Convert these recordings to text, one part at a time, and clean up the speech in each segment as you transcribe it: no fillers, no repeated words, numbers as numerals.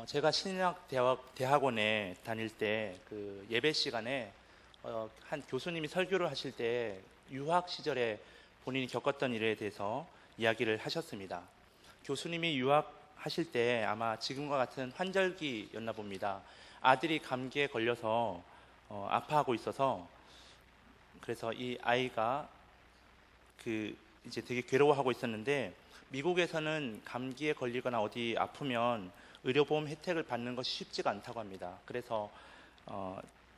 제가 대학원에 다닐 때 그 예배 시간에 한 교수님이 설교를 하실 때 유학 시절에 본인이 겪었던 일에 대해서 이야기를 하셨습니다. 교수님이 유학하실 때 아마 지금과 같은 환절기였나 봅니다. 아들이 감기에 걸려서 아파하고 있어서, 그래서 이 아이가 이제 되게 괴로워하고 있었는데, 미국에서는 감기에 걸리거나 어디 아프면 의료보험 혜택을 받는 것이 쉽지가 않다고 합니다. 그래서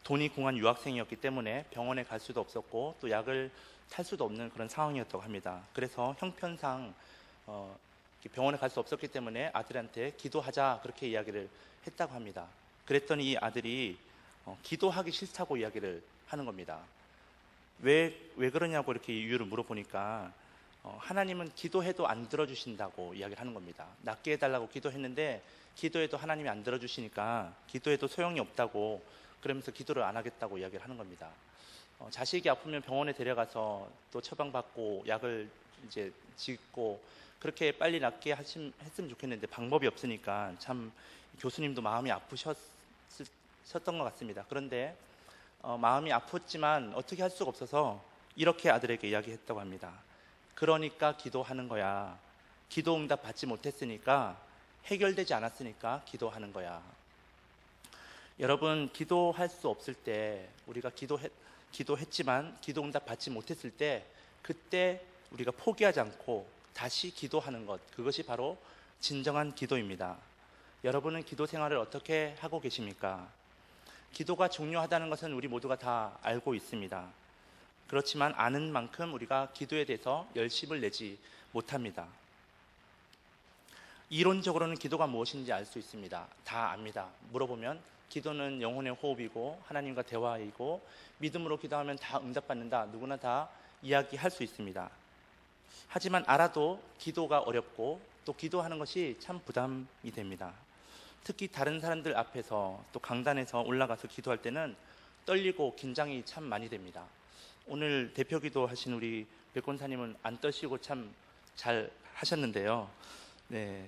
돈이 궁한 유학생이었기 때문에 병원에 갈 수도 없었고 또 약을 살 수도 없는 그런 상황이었다고 합니다. 그래서 형편상 병원에 갈 수 없었기 때문에 아들한테 기도하자, 그렇게 이야기를 했다고 합니다. 그랬더니 이 아들이 기도하기 싫다고 이야기를 하는 겁니다. 왜 그러냐고 이렇게 이유를 물어보니까 하나님은 기도해도 안 들어주신다고 이야기를 하는 겁니다. 낫게 해달라고 기도했는데 기도해도 하나님이 안 들어주시니까 기도해도 소용이 없다고, 그러면서 기도를 안 하겠다고 이야기를 하는 겁니다. 자식이 아프면 병원에 데려가서 또 처방받고 약을 이제 짓고 그렇게 빨리 낫게 했으면 좋겠는데 방법이 없으니까 참 교수님도 마음이 아프셨던 것 같습니다. 그런데 마음이 아팠지만 어떻게 할 수가 없어서 이렇게 아들에게 이야기했다고 합니다. 그러니까 기도하는 거야. 기도 응답 받지 못했으니까, 해결되지 않았으니까 기도하는 거야. 여러분, 기도할 수 없을 때, 우리가 기도했지만 기도 응답 받지 못했을 때, 그때 우리가 포기하지 않고 다시 기도하는 것, 그것이 바로 진정한 기도입니다. 여러분은 기도 생활을 어떻게 하고 계십니까? 기도가 중요하다는 것은 우리 모두가 다 알고 있습니다. 그렇지만 아는 만큼 우리가 기도에 대해서 열심을 내지 못합니다. 이론적으로는 기도가 무엇인지 알 수 있습니다. 다 압니다. 물어보면 기도는 영혼의 호흡이고 하나님과 대화이고 믿음으로 기도하면 다 응답받는다. 누구나 다 이야기할 수 있습니다. 하지만 알아도 기도가 어렵고 또 기도하는 것이 참 부담이 됩니다. 특히 다른 사람들 앞에서 또 강단에서 올라가서 기도할 때는 떨리고 긴장이 참 많이 됩니다. 오늘 대표 기도하신 우리 백권사님은 안 떨시고 참 잘 하셨는데요. 네,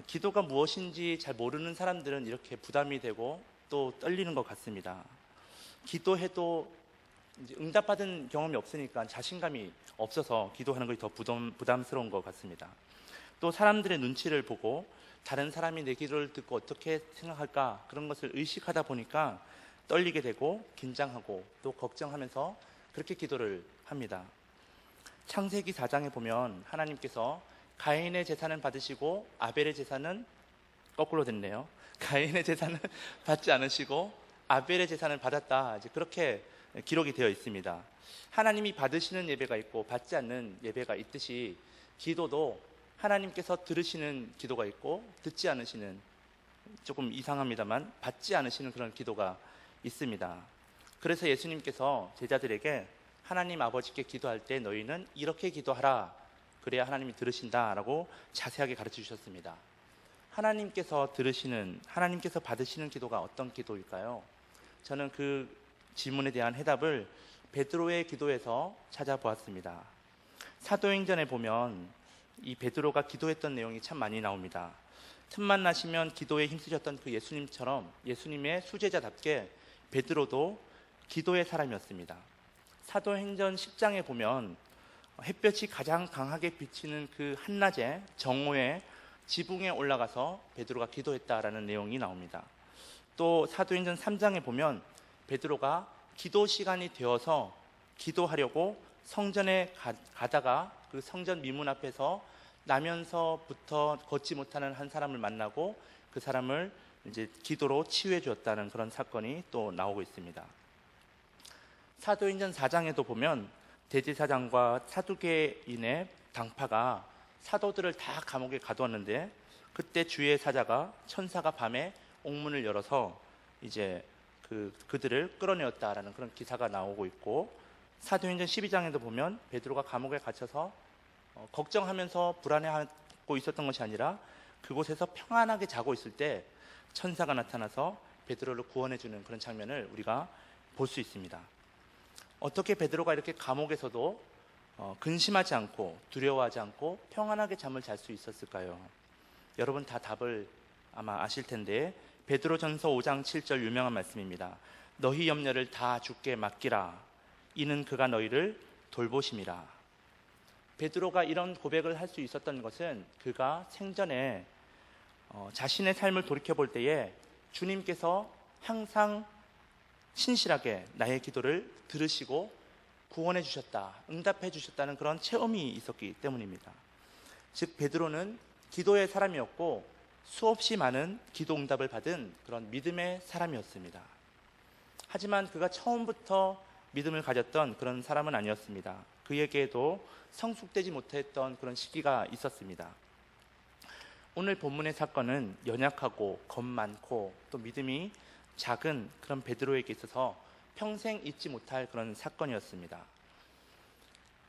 기도가 무엇인지 잘 모르는 사람들은 이렇게 부담이 되고 또 떨리는 것 같습니다. 기도해도 이제 응답받은 경험이 없으니까 자신감이 없어서 기도하는 것이 더 부담스러운 것 같습니다. 또 사람들의 눈치를 보고 다른 사람이 내 기도를 듣고 어떻게 생각할까, 그런 것을 의식하다 보니까 떨리게 되고 긴장하고 또 걱정하면서 그렇게 기도를 합니다. 창세기 4장에 보면 하나님께서 가인의 제사는 받으시고 아벨의 제사는 거꾸로 됐네요. 가인의 제사는 받지 않으시고 아벨의 제사는 받았다, 이제 그렇게 기록이 되어 있습니다. 하나님이 받으시는 예배가 있고 받지 않는 예배가 있듯이 기도도 하나님께서 들으시는 기도가 있고 듣지 않으시는, 조금 이상합니다만 받지 않으시는 그런 기도가 있습니다. 그래서 예수님께서 제자들에게 하나님 아버지께 기도할 때 너희는 이렇게 기도하라, 그래야 하나님이 들으신다라고 자세하게 가르쳐 주셨습니다. 하나님께서 받으시는 기도가 어떤 기도일까요? 저는 그 질문에 대한 해답을 베드로의 기도에서 찾아보았습니다. 사도행전에 보면 이 베드로가 기도했던 내용이 참 많이 나옵니다. 틈만 나시면 기도에 힘쓰셨던 그 예수님처럼 예수님의 수제자답게 베드로도 기도의 사람이었습니다. 사도행전 10장에 보면 햇볕이 가장 강하게 비치는 그 한낮에 정오에 지붕에 올라가서 베드로가 기도했다라는 내용이 나옵니다. 또 사도행전 3장에 보면 베드로가 기도 시간이 되어서 기도하려고 성전에 가다가 그 성전 미문 앞에서 나면서부터 걷지 못하는 한 사람을 만나고 그 사람을 이제 기도로 치유해 주었다는 그런 사건이 또 나오고 있습니다. 사도행전 4장에도 보면 대제사장과 사두개인의 당파가 사도들을 다 감옥에 가두었는데, 그때 주의 사자가 천사가 밤에 옥문을 열어서 이제 그들을 끌어내었다라는 그런 기사가 나오고 있고, 사도행전 12장에도 보면 베드로가 감옥에 갇혀서 걱정하면서 불안해하고 있었던 것이 아니라 그곳에서 평안하게 자고 있을 때 천사가 나타나서 베드로를 구원해주는 그런 장면을 우리가 볼 수 있습니다. 어떻게 베드로가 이렇게 감옥에서도 근심하지 않고 두려워하지 않고 평안하게 잠을 잘 수 있었을까요? 여러분 다 답을 아마 아실 텐데 베드로전서 5장 7절 유명한 말씀입니다. 너희 염려를 다 주께 맡기라. 이는 그가 너희를 돌보심이라. 베드로가 이런 고백을 할 수 있었던 것은 그가 생전에 자신의 삶을 돌이켜 볼 때에 주님께서 항상 신실하게 나의 기도를 들으시고 구원해 주셨다, 응답해 주셨다는 그런 체험이 있었기 때문입니다. 즉 베드로는 기도의 사람이었고 수없이 많은 기도 응답을 받은 그런 믿음의 사람이었습니다. 하지만 그가 처음부터 믿음을 가졌던 그런 사람은 아니었습니다. 그에게도 성숙되지 못했던 그런 시기가 있었습니다. 오늘 본문의 사건은 연약하고 겁 많고 또 믿음이 작은 그런 베드로에게 있어서 평생 잊지 못할 그런 사건이었습니다.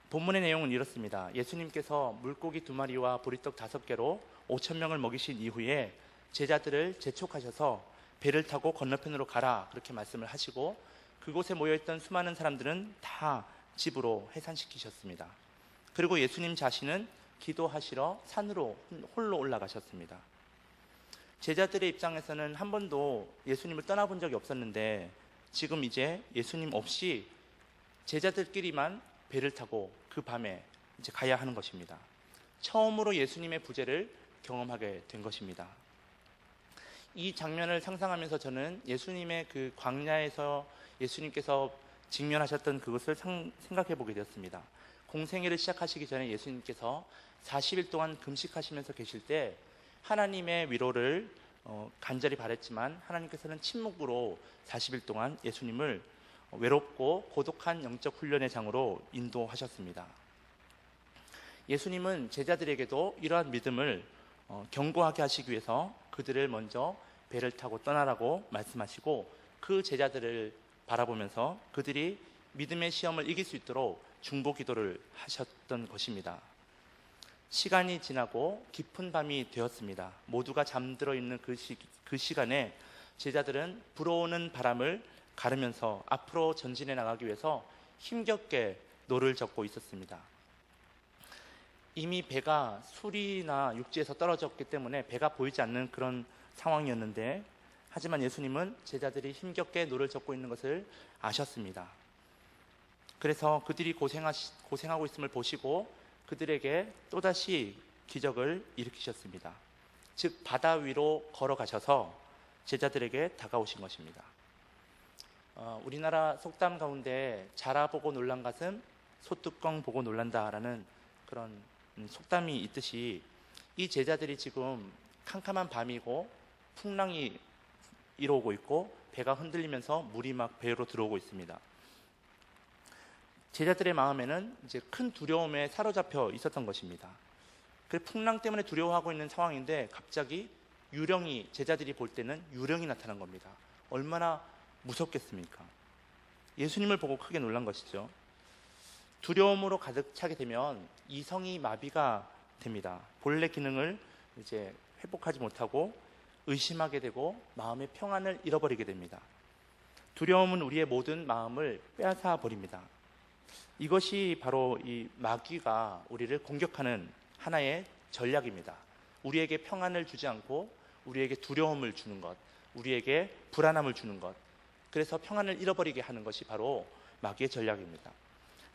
본문의 내용은 이렇습니다. 예수님께서 물고기 2마리와 보리떡 5개로 5,000명을 먹이신 이후에 제자들을 재촉하셔서 배를 타고 건너편으로 가라 그렇게 말씀을 하시고 그곳에 모여있던 수많은 사람들은 다 집으로 해산시키셨습니다. 그리고 예수님 자신은 기도하시러 산으로 홀로 올라가셨습니다. 제자들의 입장에서는 한 번도 예수님을 떠나본 적이 없었는데 지금 이제 예수님 없이 제자들끼리만 배를 타고 그 밤에 이제 가야 하는 것입니다. 처음으로 예수님의 부재를 경험하게 된 것입니다. 이 장면을 상상하면서 저는 예수님의 그 광야에서 예수님께서 직면하셨던 그것을 생각해 보게 되었습니다. 공생애를 시작하시기 전에 예수님께서 40일 동안 금식하시면서 계실 때 하나님의 위로를 간절히 바랬지만 하나님께서는 침묵으로 40일 동안 예수님을 외롭고 고독한 영적 훈련의 장으로 인도하셨습니다. 예수님은 제자들에게도 이러한 믿음을 견고하게 하시기 위해서 그들을 먼저 배를 타고 떠나라고 말씀하시고 그 제자들을 바라보면서 그들이 믿음의 시험을 이길 수 있도록 중보 기도를 하셨던 것입니다. 시간이 지나고 깊은 밤이 되었습니다. 모두가 잠들어 있는 그 시간에 제자들은 불어오는 바람을 가르면서 앞으로 전진해 나가기 위해서 힘겹게 노를 젓고 있었습니다. 이미 배가 술이나 육지에서 떨어졌기 때문에 배가 보이지 않는 그런 상황이었는데 하지만 예수님은 제자들이 힘겹게 노를 젓고 있는 것을 아셨습니다. 그래서 그들이 고생하고 있음을 보시고 그들에게 또다시 기적을 일으키셨습니다. 즉 바다 위로 걸어가셔서 제자들에게 다가오신 것입니다. 우리나라 속담 가운데 자라보고 놀란 가슴 소뚜껑 보고 놀란다라는 그런 속담이 있듯이 이 제자들이 지금 캄캄한 밤이고 풍랑이 일어오고 있고 배가 흔들리면서 물이 막 배로 들어오고 있습니다. 제자들의 마음에는 이제 큰 두려움에 사로잡혀 있었던 것입니다. 그 풍랑 때문에 두려워하고 있는 상황인데 갑자기 유령이 제자들이 볼 때는 유령이 나타난 겁니다. 얼마나 무섭겠습니까? 예수님을 보고 크게 놀란 것이죠. 두려움으로 가득 차게 되면 이성이 마비가 됩니다. 본래 기능을 이제 회복하지 못하고 의심하게 되고 마음의 평안을 잃어버리게 됩니다. 두려움은 우리의 모든 마음을 빼앗아 버립니다. 이것이 바로 이 마귀가 우리를 공격하는 하나의 전략입니다. 우리에게 평안을 주지 않고 우리에게 두려움을 주는 것, 우리에게 불안함을 주는 것, 그래서 평안을 잃어버리게 하는 것이 바로 마귀의 전략입니다.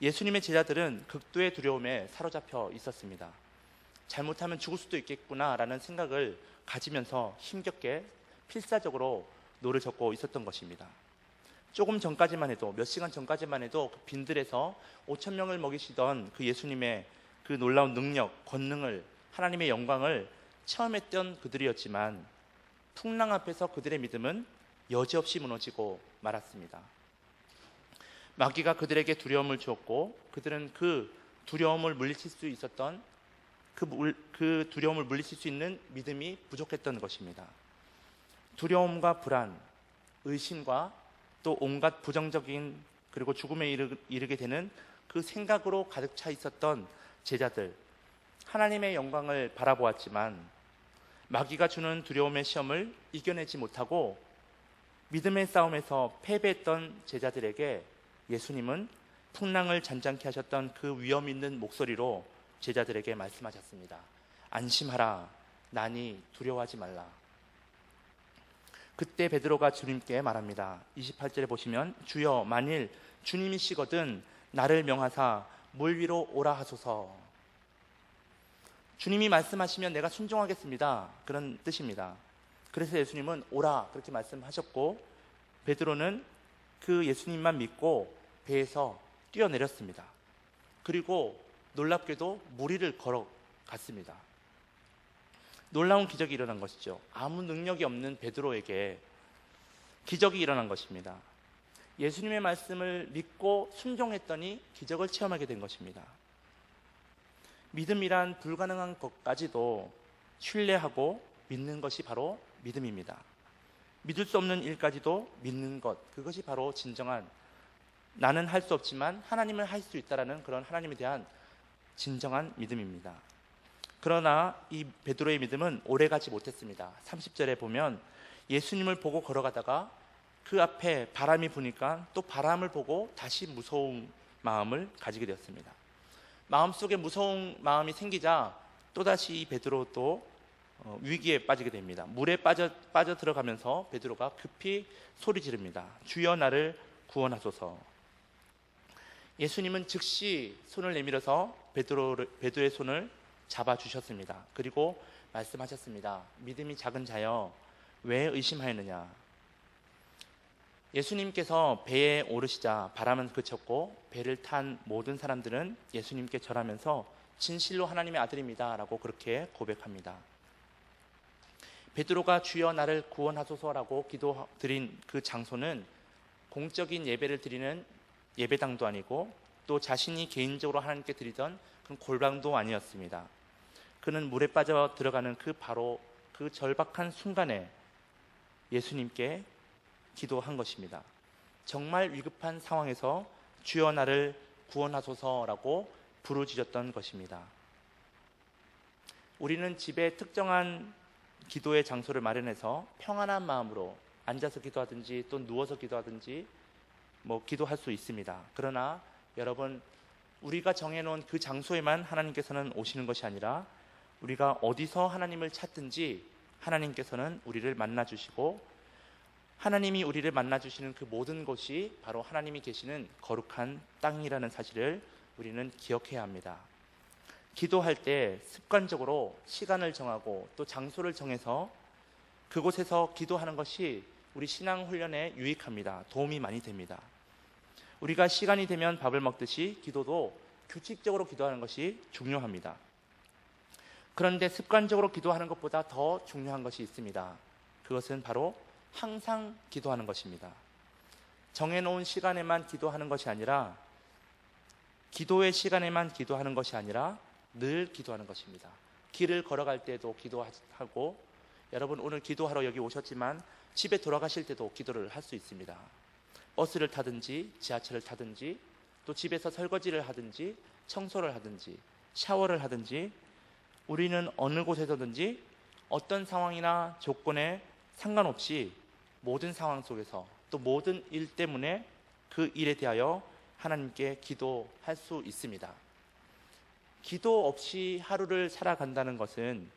예수님의 제자들은 극도의 두려움에 사로잡혀 있었습니다. 잘못하면 죽을 수도 있겠구나라는 생각을 가지면서 힘겹게 필사적으로 노를 젓고 있었던 것입니다. 조금 전까지만 해도, 몇 시간 전까지만 해도 그 빈들에서 5,000명을 먹이시던 그 예수님의 그 놀라운 능력, 권능을, 하나님의 영광을 체험했던 그들이었지만 풍랑 앞에서 그들의 믿음은 여지없이 무너지고 말았습니다. 마귀가 그들에게 두려움을 주었고 그들은 그 두려움을 물리칠 수 있었던 그 두려움을 물리칠 수 있는 믿음이 부족했던 것입니다. 두려움과 불안, 의심과 또 온갖 부정적인 그리고 죽음에 이르게 되는 그 생각으로 가득 차 있었던 제자들, 하나님의 영광을 바라보았지만 마귀가 주는 두려움의 시험을 이겨내지 못하고 믿음의 싸움에서 패배했던 제자들에게 예수님은 풍랑을 잔잔케 하셨던 그 위험 있는 목소리로 제자들에게 말씀하셨습니다. 안심하라, 나니 두려워하지 말라. 그때 베드로가 주님께 말합니다. 28절에 보시면 주여 만일 주님이시거든 나를 명하사 물 위로 오라 하소서. 주님이 말씀하시면 내가 순종하겠습니다, 그런 뜻입니다. 그래서 예수님은 오라 그렇게 말씀하셨고 베드로는 그 예수님만 믿고 배에서 뛰어내렸습니다. 그리고 놀랍게도 물 위를 걸어갔습니다. 놀라운 기적이 일어난 것이죠. 아무 능력이 없는 베드로에게 기적이 일어난 것입니다. 예수님의 말씀을 믿고 순종했더니 기적을 체험하게 된 것입니다. 믿음이란 불가능한 것까지도 신뢰하고 믿는 것이 바로 믿음입니다. 믿을 수 없는 일까지도 믿는 것, 그것이 바로 진정한, 나는 할 수 없지만 하나님은 할 수 있다라는 그런 하나님에 대한 진정한 믿음입니다. 그러나 이 베드로의 믿음은 오래가지 못했습니다. 30절에 보면 예수님을 보고 걸어가다가 그 앞에 바람이 부니까 또 바람을 보고 다시 무서운 마음을 가지게 되었습니다. 마음속에 무서운 마음이 생기자 또다시 이 베드로도 위기에 빠지게 됩니다. 물에 빠져 들어가면서 베드로가 급히 소리 지릅니다. 주여 나를 구원하소서. 예수님은 즉시 손을 내밀어서 베드로의 손을 잡아주셨습니다. 그리고 말씀하셨습니다. 믿음이 작은 자여 왜 의심하였느냐. 예수님께서 배에 오르시자 바람은 그쳤고 배를 탄 모든 사람들은 예수님께 절하면서 진실로 하나님의 아들입니다 라고 그렇게 고백합니다. 베드로가 주여 나를 구원하소서라고 기도드린 그 장소는 공적인 예배를 드리는 예배당도 아니고 또 자신이 개인적으로 하나님께 드리던 그런 골방도 아니었습니다. 그는 물에 빠져 들어가는 바로 그 절박한 순간에 예수님께 기도한 것입니다. 정말 위급한 상황에서 주여 나를 구원하소서라고 부르짖었던 것입니다. 우리는 집에 특정한 기도의 장소를 마련해서 평안한 마음으로 앉아서 기도하든지 또 누워서 기도하든지 기도할 수 있습니다. 그러나 여러분, 우리가 정해놓은 그 장소에만 하나님께서는 오시는 것이 아니라 우리가 어디서 하나님을 찾든지 하나님께서는 우리를 만나주시고 하나님이 우리를 만나주시는 그 모든 곳이 바로 하나님이 계시는 거룩한 땅이라는 사실을 우리는 기억해야 합니다. 기도할 때 습관적으로 시간을 정하고 또 장소를 정해서 그곳에서 기도하는 것이 우리 신앙 훈련에 유익합니다. 도움이 많이 됩니다. 우리가 시간이 되면 밥을 먹듯이 기도도 규칙적으로 기도하는 것이 중요합니다. 그런데 습관적으로 기도하는 것보다 더 중요한 것이 있습니다. 그것은 바로 항상 기도하는 것입니다. 정해놓은 시간에만 기도하는 것이 아니라 기도의 시간에만 기도하는 것이 아니라 늘 기도하는 것입니다. 길을 걸어갈 때도 기도하고 여러분 오늘 기도하러 여기 오셨지만 집에 돌아가실 때도 기도를 할 수 있습니다. 버스를 타든지 지하철을 타든지 또 집에서 설거지를 하든지 청소를 하든지 샤워를 하든지 우리는 어느 곳에서든지 어떤 상황이나 조건에 상관없이 모든 상황 속에서 또 모든 일 때문에 그 일에 대하여 하나님께 기도할 수 있습니다. 기도 없이 하루를 살아간다는 것은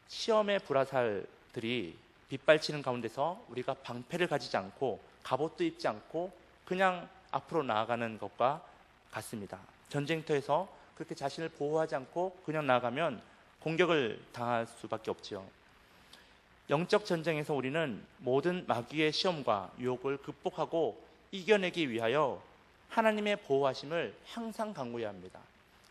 시험의 불화살들이 빗발치는 가운데서 우리가 방패를 가지지 않고 갑옷도 입지 않고 그냥 앞으로 나아가는 것과 같습니다. 전쟁터에서 그렇게 자신을 보호하지 않고 그냥 나아가면 공격을 당할 수밖에 없죠. 영적 전쟁에서 우리는 모든 마귀의 시험과 유혹을 극복하고 이겨내기 위하여 하나님의 보호하심을 항상 간구해야 합니다.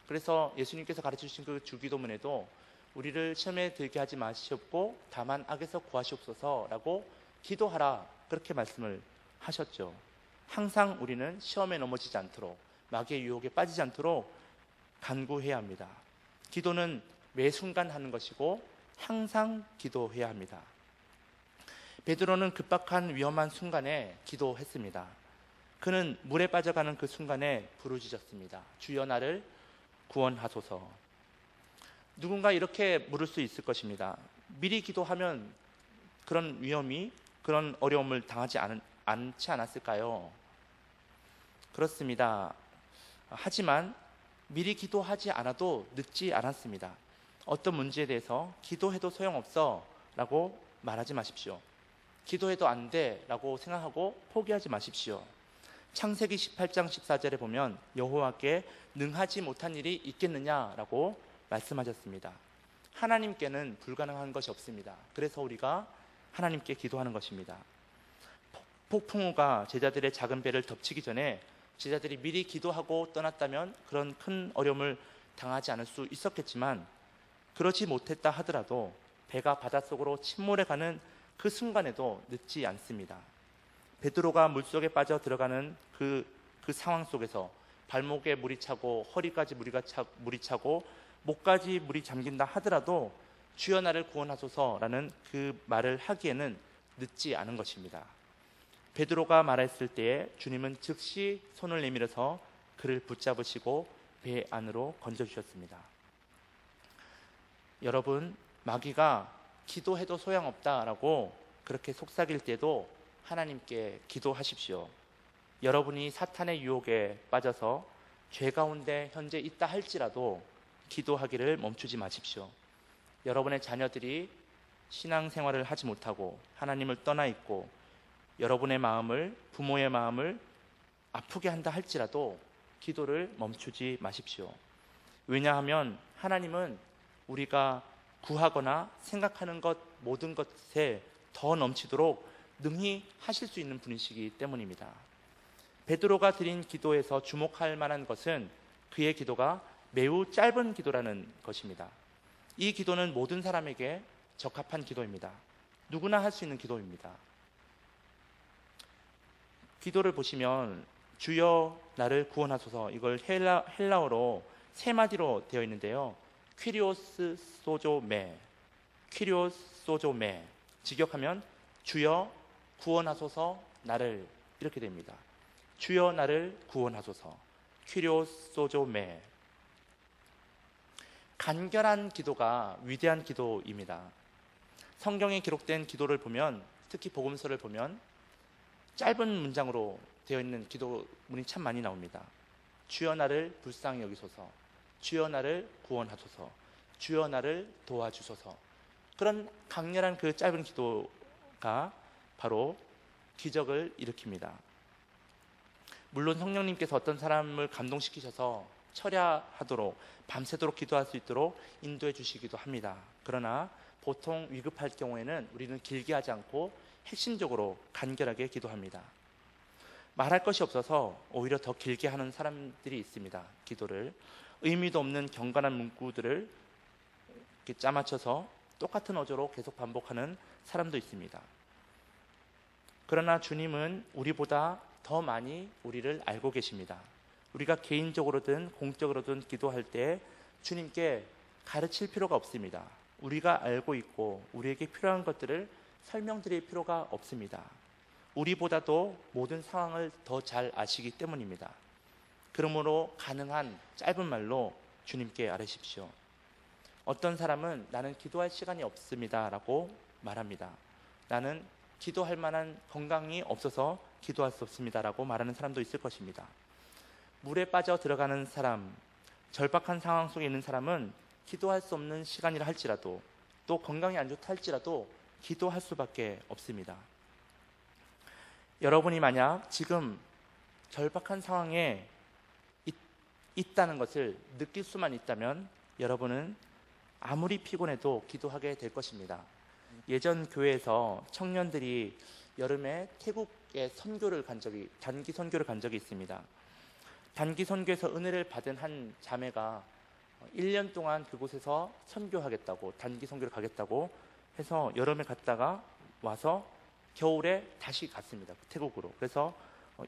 그래서 예수님께서 가르쳐주신 그 주기도문에도 우리를 시험에 들게 하지 마시옵고 다만 악에서 구하시옵소서라고 기도하라 그렇게 말씀을 하셨죠. 항상 우리는 시험에 넘어지지 않도록 마귀의 유혹에 빠지지 않도록 간구해야 합니다. 기도는 매 순간 하는 것이고 항상 기도해야 합니다. 베드로는 급박한 위험한 순간에 기도했습니다. 그는 물에 빠져가는 그 순간에 부르짖었습니다. 주여 나를 구원하소서. 누군가 이렇게 물을 수 있을 것입니다. 미리 기도하면 그런 위험이 그런 어려움을 당하지 않지 않았을까요? 그렇습니다. 하지만 미리 기도하지 않아도 늦지 않았습니다. 어떤 문제에 대해서 기도해도 소용없어 라고 말하지 마십시오. 기도해도 안 돼라고 생각하고 포기하지 마십시오. 창세기 18장 14절에 보면 여호와께 능하지 못한 일이 있겠느냐라고 말씀하셨습니다. 하나님께는 불가능한 것이 없습니다. 그래서 우리가 하나님께 기도하는 것입니다. 폭풍우가 제자들의 작은 배를 덮치기 전에 제자들이 미리 기도하고 떠났다면 그런 큰 어려움을 당하지 않을 수 있었겠지만, 그렇지 못했다 하더라도 배가 바닷속으로 침몰해가는 그 순간에도 늦지 않습니다. 베드로가 물속에 빠져 들어가는 그 상황 속에서 발목에 물이 차고 허리까지 물이 차고 목까지 물이 잠긴다 하더라도 주여 나를 구원하소서라는 그 말을 하기에는 늦지 않은 것입니다. 베드로가 말했을 때에 주님은 즉시 손을 내밀어서 그를 붙잡으시고 배 안으로 건져주셨습니다. 여러분, 마귀가 기도해도 소용없다라고 그렇게 속삭일 때도 하나님께 기도하십시오. 여러분이 사탄의 유혹에 빠져서 죄 가운데 현재 있다 할지라도 기도하기를 멈추지 마십시오. 여러분의 자녀들이 신앙생활을 하지 못하고 하나님을 떠나 있고 여러분의 마음을, 부모의 마음을 아프게 한다 할지라도 기도를 멈추지 마십시오. 왜냐하면 하나님은 우리가 구하거나 생각하는 것 모든 것에 더 넘치도록 능히 하실 수 있는 분이시기 때문입니다. 베드로가 드린 기도에서 주목할 만한 것은 그의 기도가 매우 짧은 기도라는 것입니다. 이 기도는 모든 사람에게 적합한 기도입니다. 누구나 할 수 있는 기도입니다. 기도를 보시면 주여 나를 구원하소서, 이걸 헬라어로 세 마디로 되어 있는데요. 퀴리오스 소조메, 퀴리오스 소조메, 직역하면 주여 구원하소서 나를, 이렇게 됩니다. 주여 나를 구원하소서, 퀴리오스 소조메. 간결한 기도가 위대한 기도입니다. 성경에 기록된 기도를 보면, 특히 복음서를 보면 짧은 문장으로 되어 있는 기도문이 참 많이 나옵니다. 주여 나를 불쌍히 여기소서, 주여 나를 구원하소서, 주여 나를 도와주소서. 그런 강렬한 그 짧은 기도가 바로 기적을 일으킵니다. 물론 성령님께서 어떤 사람을 감동시키셔서 철야하도록 밤새도록 기도할 수 있도록 인도해 주시기도 합니다. 그러나 보통 위급할 경우에는 우리는 길게 하지 않고 핵심적으로 간결하게 기도합니다. 말할 것이 없어서 오히려 더 길게 하는 사람들이 있습니다. 기도를 의미도 없는 경건한 문구들을 이렇게 짜맞춰서 똑같은 어조로 계속 반복하는 사람도 있습니다. 그러나 주님은 우리보다 더 많이 우리를 알고 계십니다. 우리가 개인적으로든 공적으로든 기도할 때 주님께 가르칠 필요가 없습니다. 우리가 알고 있고 우리에게 필요한 것들을 설명드릴 필요가 없습니다. 우리보다도 모든 상황을 더 잘 아시기 때문입니다. 그러므로 가능한 짧은 말로 주님께 아뢰십시오. 어떤 사람은 나는 기도할 시간이 없습니다 라고 말합니다. 나는 기도할 만한 건강이 없어서 기도할 수 없습니다 라고 말하는 사람도 있을 것입니다. 물에 빠져 들어가는 사람, 절박한 상황 속에 있는 사람은 기도할 수 없는 시간이라 할지라도, 또 건강이 안 좋다 할지라도 기도할 수밖에 없습니다. 여러분이 만약 지금 절박한 상황에 있다는 것을 느낄 수만 있다면 여러분은 아무리 피곤해도 기도하게 될 것입니다. 예전 교회에서 청년들이 여름에 태국에 단기 선교를 간 적이 있습니다. 단기 선교에서 은혜를 받은 한 자매가 1년 동안 그곳에서 선교하겠다고, 단기 선교를 가겠다고 해서 여름에 갔다가 와서 겨울에 다시 갔습니다. 태국으로. 그래서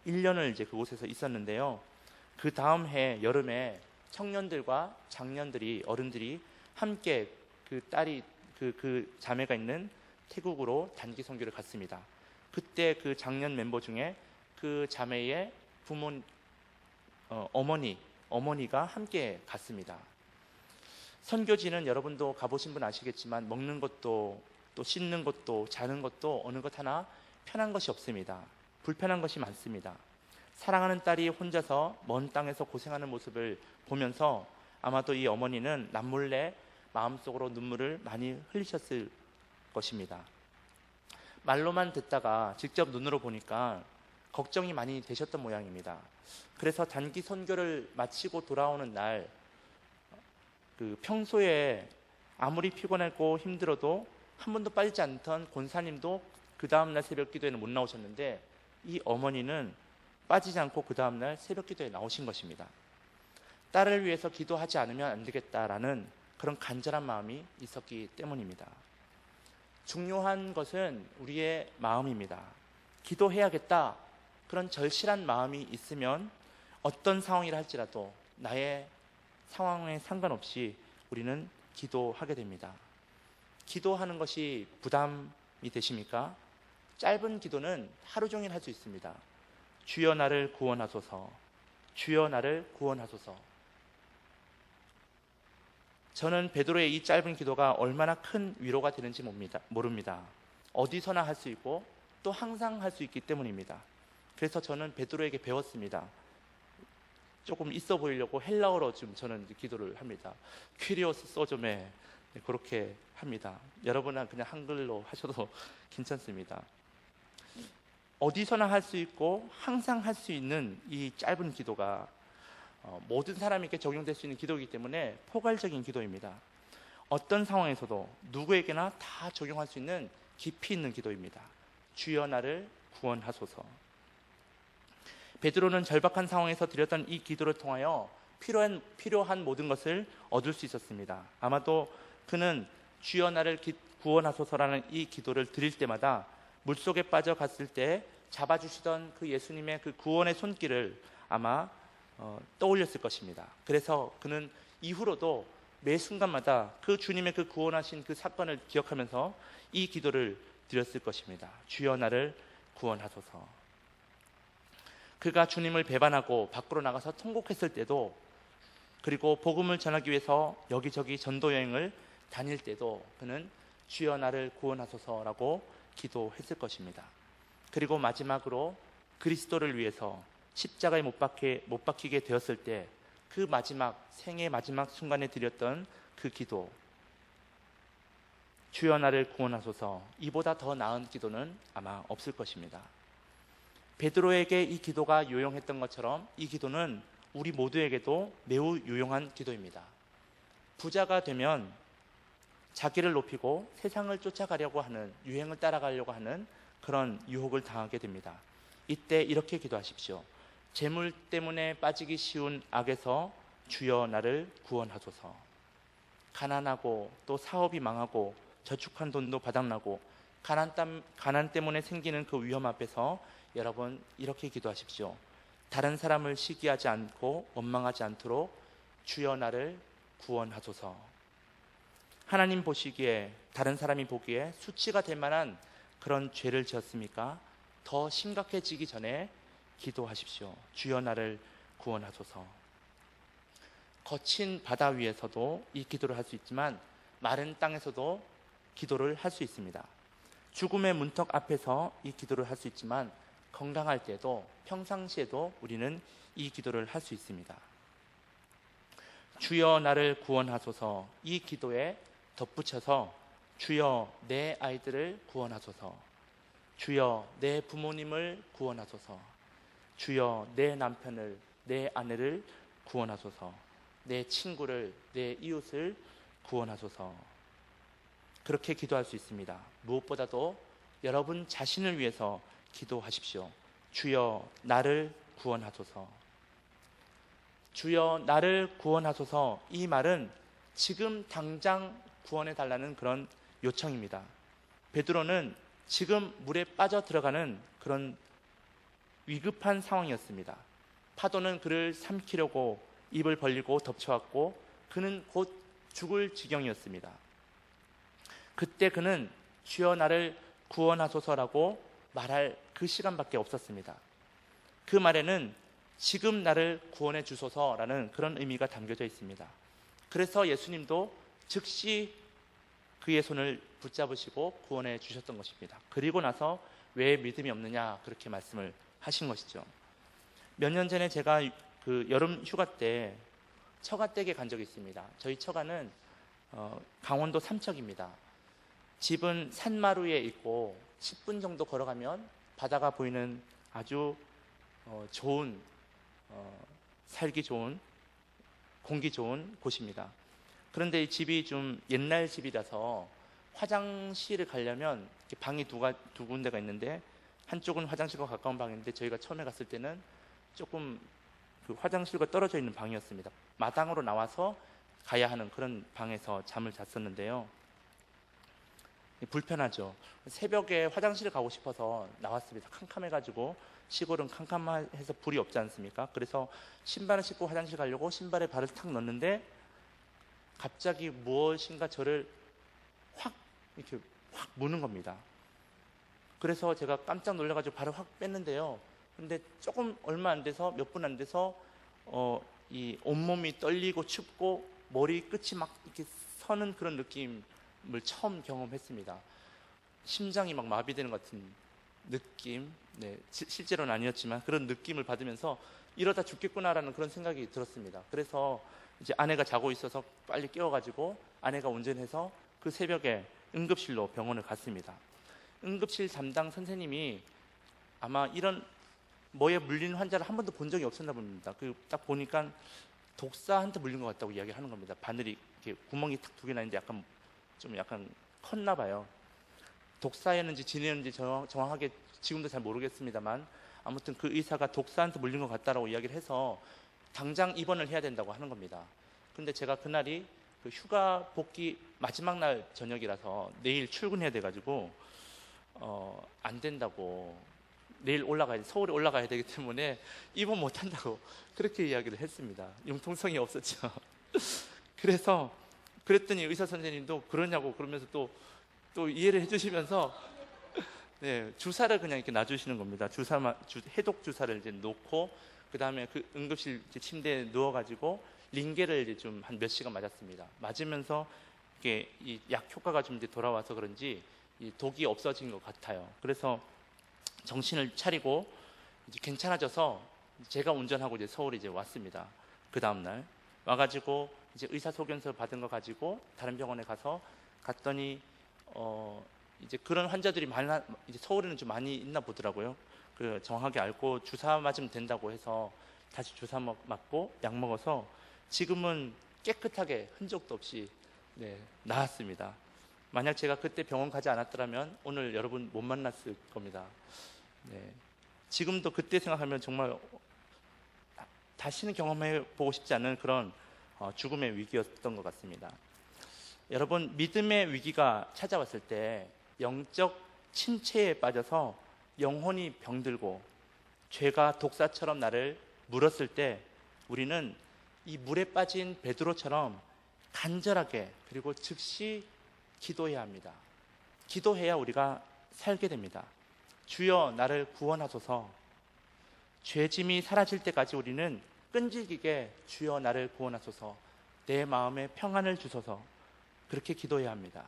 1년을 이제 그곳에서 있었는데요. 그 다음 해 여름에 청년들과 장년들이, 어른들이 함께 그 자매가 있는 태국으로 단기 선교를 갔습니다. 그때 그 장년 멤버 중에 그 자매의 어머니가 함께 갔습니다. 선교지는 여러분도 가보신 분 아시겠지만 먹는 것도 또 씻는 것도 자는 것도 어느 것 하나 편한 것이 없습니다. 불편한 것이 많습니다. 사랑하는 딸이 혼자서 먼 땅에서 고생하는 모습을 보면서 아마도 이 어머니는 남몰래 마음속으로 눈물을 많이 흘리셨을 것입니다. 말로만 듣다가 직접 눈으로 보니까 걱정이 많이 되셨던 모양입니다. 그래서 단기 선교를 마치고 돌아오는 날, 평소에 아무리 피곤하고 힘들어도 한 번도 빠지지 않던 권사님도 그 다음날 새벽 기도에는 못 나오셨는데, 이 어머니는 빠지지 않고 그 다음날 새벽 기도에 나오신 것입니다. 딸을 위해서 기도하지 않으면 안 되겠다라는 그런 간절한 마음이 있었기 때문입니다. 중요한 것은 우리의 마음입니다. 기도해야겠다, 그런 절실한 마음이 있으면 어떤 상황이라 할지라도 나의 상황에 상관없이 우리는 기도하게 됩니다. 기도하는 것이 부담이 되십니까? 짧은 기도는 하루 종일 할 수 있습니다. 주여 나를 구원하소서, 주여 나를 구원하소서. 저는 베드로의 이 짧은 기도가 얼마나 큰 위로가 되는지 모릅니다. 어디서나 할 수 있고 또 항상 할 수 있기 때문입니다. 그래서 저는 베드로에게 배웠습니다. 조금 있어 보이려고 헬라어로 좀 저는 기도를 합니다. 퀴리오스 소좀에 그렇게 합니다. 여러분은 그냥 한글로 하셔도 괜찮습니다. 어디서나 할 수 있고 항상 할 수 있는 이 짧은 기도가 모든 사람에게 적용될 수 있는 기도이기 때문에 포괄적인 기도입니다. 어떤 상황에서도 누구에게나 다 적용할 수 있는 깊이 있는 기도입니다. 주여 나를 구원하소서. 베드로는 절박한 상황에서 드렸던 이 기도를 통하여 필요한 모든 것을 얻을 수 있었습니다. 아마도 그는 주여 나를 구원하소서라는 이 기도를 드릴 때마다 물속에 빠져갔을 때 잡아주시던 그 예수님의 그 구원의 손길을 아마 떠올렸을 것입니다. 그래서 그는 이후로도 매 순간마다 그 주님의 그 구원하신 그 사건을 기억하면서 이 기도를 드렸을 것입니다. 주여 나를 구원하소서. 그가 주님을 배반하고 밖으로 나가서 통곡했을 때도, 그리고 복음을 전하기 위해서 여기저기 전도 여행을 다닐 때도 그는 주여 나를 구원하소서라고 기도했을 것입니다. 그리고 마지막으로 그리스도를 위해서 십자가에 못 박히게 되었을 때 그 마지막 생의 마지막 순간에 드렸던 그 기도, 주여 나를 구원하소서, 이보다 더 나은 기도는 아마 없을 것입니다. 베드로에게 이 기도가 유용했던 것처럼 이 기도는 우리 모두에게도 매우 유용한 기도입니다. 부자가 되면 자기를 높이고 세상을 쫓아가려고 하는, 유행을 따라가려고 하는 그런 유혹을 당하게 됩니다. 이때 이렇게 기도하십시오. 재물 때문에 빠지기 쉬운 악에서 주여 나를 구원하소서. 가난하고 또 사업이 망하고 저축한 돈도 바닥나고 가난 때문에 생기는 그 위험 앞에서 여러분 이렇게 기도하십시오. 다른 사람을 시기하지 않고 원망하지 않도록 주여 나를 구원하소서. 하나님 보시기에, 다른 사람이 보기에 수치가 될 만한 그런 죄를 지었습니까? 더 심각해지기 전에 기도하십시오. 주여 나를 구원하소서. 거친 바다 위에서도 이 기도를 할 수 있지만 마른 땅에서도 기도를 할 수 있습니다. 죽음의 문턱 앞에서 이 기도를 할 수 있지만 건강할 때도, 평상시에도 우리는 이 기도를 할 수 있습니다. 주여 나를 구원하소서. 이 기도에 덧붙여서 주여 내 아이들을 구원하소서, 주여 내 부모님을 구원하소서, 주여 내 남편을, 내 아내를 구원하소서, 내 친구를, 내 이웃을 구원하소서. 그렇게 기도할 수 있습니다. 무엇보다도 여러분 자신을 위해서 기도하십시오. 주여 나를 구원하소서. 주여 나를 구원하소서. 이 말은 지금 당장 구원해 달라는 그런 요청입니다. 베드로는 지금 물에 빠져 들어가는 그런 위급한 상황이었습니다. 파도는 그를 삼키려고 입을 벌리고 덮쳐왔고 그는 곧 죽을 지경이었습니다. 그때 그는 주여 나를 구원하소서라고 말할 그 시간밖에 없었습니다. 그 말에는 지금 나를 구원해 주소서라는 그런 의미가 담겨져 있습니다. 그래서 예수님도 즉시 그의 손을 붙잡으시고 구원해 주셨던 것입니다. 그리고 나서 왜 믿음이 없느냐 그렇게 말씀을 하신 것이죠. 몇 년 전에 제가 그 여름 휴가 때 처가댁에 간 적이 있습니다. 저희 처가는 강원도 삼척입니다. 집은 산마루에 있고 10분 정도 걸어가면 바다가 보이는 아주 좋은 살기 좋은 공기 좋은 곳입니다. 그런데 이 집이 좀 옛날 집이라서 화장실을 가려면 방이 두 군데가 있는데 한쪽은 화장실과 가까운 방인데 저희가 처음에 갔을 때는 조금 그 화장실과 떨어져 있는 방이었습니다. 마당으로 나와서 가야 하는 그런 방에서 잠을 잤었는데요. 불편하죠. 새벽에 화장실을 가고 싶어서 나왔습니다. 캄캄해가지고 시골은 캄캄해서 불이 없지 않습니까? 그래서 신발을 신고 화장실 가려고 신발에 발을 탁 넣는데 갑자기 무엇인가 저를 확 이렇게 확 무는 겁니다. 그래서 제가 깜짝 놀라가지고 발을 확 뺐는데요. 근데 조금 얼마 안 돼서 몇 분 안 돼서 이 온몸이 떨리고 춥고 머리 끝이 막 이렇게 서는 그런 느낌을 처음 경험했습니다. 심장이 막 마비되는 것 같은 느낌, 네, 실제로는 아니었지만 그런 느낌을 받으면서 이러다 죽겠구나라는 그런 생각이 들었습니다. 그래서 이제 아내가 자고 있어서 빨리 깨워가지고 아내가 운전해서 그 새벽에 응급실로 병원을 갔습니다. 응급실 담당 선생님이 아마 이런 뭐에 물린 환자를 한 번도 본 적이 없었나 봅니다. 그 딱 보니까 독사한테 물린 것 같다고 이야기하는 겁니다. 바늘이 이렇게 구멍이 탁 두 개나 있는데 약간 컸나 봐요. 독사였는지 진이었는지 정확하게 지금도 잘 모르겠습니다만 아무튼 그 의사가 독사한테 물린 것 같다라고 이야기를 해서 당장 입원을 해야 된다고 하는 겁니다. 근데 제가 그날이 그 휴가 복귀 마지막 날 저녁이라서 내일 출근해야 돼가지고 안 된다고, 내일 서울에 올라가야 되기 때문에 입원 못 한다고 그렇게 이야기를 했습니다. 융통성이 없었죠. 그랬더니 의사 선생님도 그러냐고 그러면서 또 이해를 해주시면서 네, 주사를 그냥 이렇게 놔주시는 겁니다. 해독 주사를 이제 놓고 그 다음에 그 응급실 침대에 누워가지고 링겔을 이제 좀 한 몇 시간 맞았습니다. 맞으면서 이게 이 약 효과가 좀 이제 돌아와서 그런지 이 독이 없어진 것 같아요. 그래서 정신을 차리고 이제 괜찮아져서 제가 운전하고 이제 서울에 이제 왔습니다. 그 다음 날 와가지고 이제 의사소견서 받은 거 가지고 다른 병원에 갔더니 이제 그런 환자들이 이제 서울에는 좀 많이 있나 보더라고요. 그 정확하게 알고 주사 맞으면 된다고 해서 다시 주사 맞고 약 먹어서 지금은 깨끗하게 흔적도 없이 네, 나았습니다. 만약 제가 그때 병원 가지 않았더라면 오늘 여러분 못 만났을 겁니다. 네, 지금도 그때 생각하면 정말 다시는 경험해 보고 싶지 않은 그런 죽음의 위기였던 것 같습니다. 여러분, 믿음의 위기가 찾아왔을 때 영적 침체에 빠져서 영혼이 병들고 죄가 독사처럼 나를 물었을 때 우리는 이 물에 빠진 베드로처럼 간절하게 그리고 즉시 기도해야 합니다. 기도해야 우리가 살게 됩니다. 주여 나를 구원하소서. 죄짐이 사라질 때까지 우리는 끈질기게 주여 나를 구원하소서, 내 마음에 평안을 주소서, 그렇게 기도해야 합니다.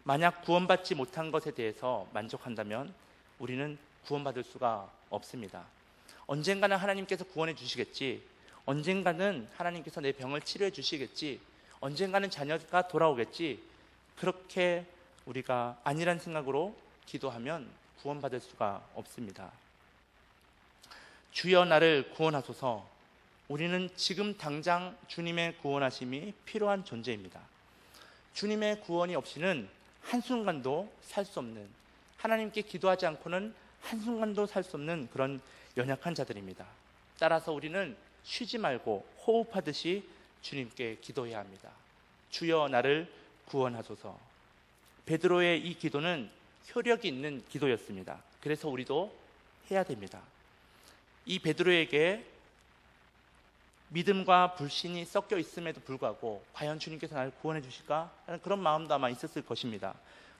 만약 구원받지 못한 것에 대해서 만족한다면 우리는 구원받을 수가 없습니다. 언젠가는 하나님께서 구원해 주시겠지, 언젠가는 하나님께서 내 병을 치료해 주시겠지, 언젠가는 자녀가 돌아오겠지, 그렇게 우리가 아니란 생각으로 기도하면 구원받을 수가 없습니다. 주여 나를 구원하소서. 우리는 지금 당장 주님의 구원하심이 필요한 존재입니다. 주님의 구원이 없이는 한순간도 살 수 없는, 하나님께 기도하지 않고는 한순간도 살 수 없는 그런 연약한 자들입니다. 따라서 우리는 쉬지 말고 호흡하듯이 주님께 기도해야 합니다. 주여 나를 구원하소서. 베드로의 이 기도는 효력이 있는 기도였습니다. 그래서 우리도 해야 됩니다. 이 베드로에게 믿음과 불신이 섞여 있음에도 불구하고 과연 주님께서 나를 구원해 주실까 하는 그런 마음도 아마 있었을 것입니다.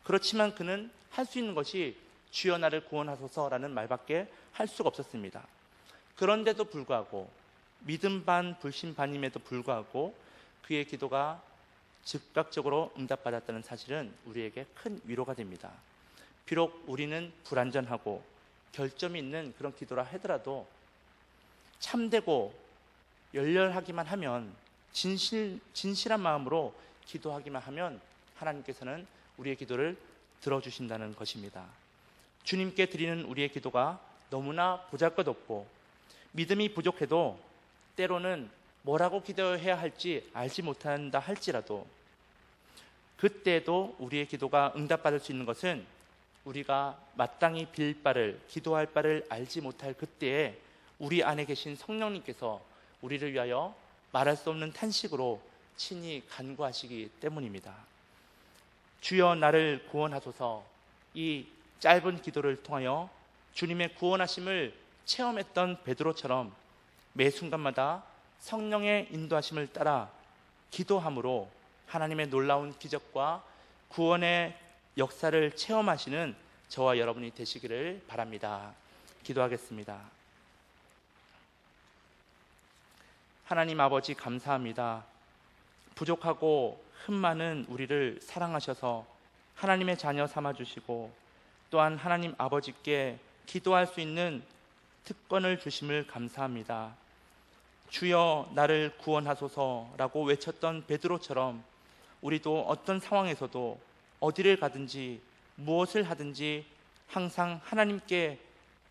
그렇지만 그는 할 수 있는 것이 주여 나를 구원하소서라는 말밖에 할 수가 없었습니다. 그런데도 불구하고 믿음 반 불신 반임에도 불구하고 그의 기도가 즉각적으로 응답받았다는 사실은 우리에게 큰 위로가 됩니다. 비록 우리는 불완전하고 결점이 있는 그런 기도라 하더라도 참되고 열렬하기만 하면, 진실한 마음으로 기도하기만 하면 하나님께서는 우리의 기도를 들어주신다는 것입니다. 주님께 드리는 우리의 기도가 너무나 보잘것없고 믿음이 부족해도 때로는 뭐라고 기도해야 할지 알지 못한다 할지라도 그때도 우리의 기도가 응답받을 수 있는 것은 우리가 마땅히 빌 바를, 기도할 바를 알지 못할 그때에 우리 안에 계신 성령님께서 우리를 위하여 말할 수 없는 탄식으로 친히 간구하시기 때문입니다. 주여 나를 구원하소서. 이 짧은 기도를 통하여 주님의 구원하심을 체험했던 베드로처럼 매 순간마다 성령의 인도하심을 따라 기도함으로 하나님의 놀라운 기적과 구원의 역사를 체험하시는 저와 여러분이 되시기를 바랍니다. 기도하겠습니다. 하나님 아버지 감사합니다. 부족하고 흠 많은 우리를 사랑하셔서 하나님의 자녀 삼아주시고 또한 하나님 아버지께 기도할 수 있는 특권을 주심을 감사합니다. 주여 나를 구원하소서라고 외쳤던 베드로처럼 우리도 어떤 상황에서도 어디를 가든지 무엇을 하든지 항상 하나님께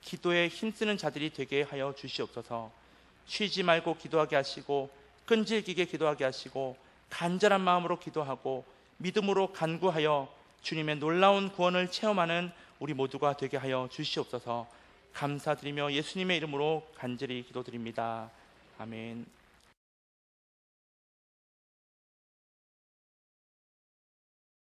기도에 힘쓰는 자들이 되게 하여 주시옵소서. 쉬지 말고 기도하게 하시고 끈질기게 기도하게 하시고 간절한 마음으로 기도하고 믿음으로 간구하여 주님의 놀라운 구원을 체험하는 우리 모두가 되게 하여 주시옵소서. 감사드리며 예수님의 이름으로 간절히 기도드립니다. 아멘.